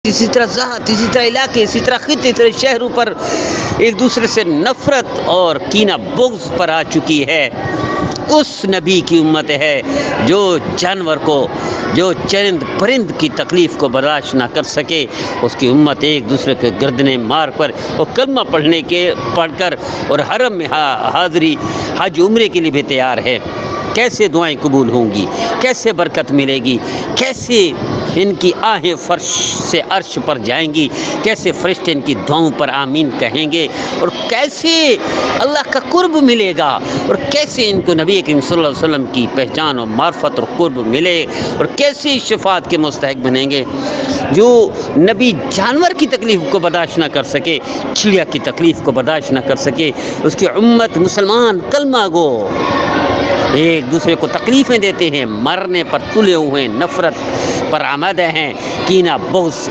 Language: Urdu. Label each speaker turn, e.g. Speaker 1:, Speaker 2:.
Speaker 1: اسی طرح ذات، اسی طرح علاقے، اسی طرح خطے، اسی طرح شہروں پر ایک دوسرے سے نفرت اور کینہ بغض پر آ چکی ہے، اس نبی کی امت ہے جو جانور کو، جو چرند پرند کی تکلیف کو برداشت نہ کر سکے، اس کی امت ایک دوسرے کے گردنیں مار کر اور کلمہ پڑھ کر اور حرم میں حاضری حج عمرے کے لیے بھی تیار ہے۔ کیسے دعائیں قبول ہوں گی، کیسے برکت ملے گی، کیسے ان کی آہیں فرش سے عرش پر جائیں گی، کیسے فرشتے ان کی دعاؤں پر آمین کہیں گے، اور کیسے اللہ کا قرب ملے گا، اور کیسے ان کو نبی کریم صلی اللہ علیہ وسلم کی پہچان اور معرفت اور قرب ملے، اور کیسے شفاعت کے مستحق بنیں گے۔ جو نبی جانور کی تکلیف کو برداشت نہ کر سکے، چڑیا کی تکلیف کو برداشت نہ کر سکے، اس کی امت مسلمان کلمہ گو ایک دوسرے کو تکلیفیں دیتے ہیں، مرنے پر تلے ہوئے ہیں، نفرت پر آمادہ ہیں، کینہ بغض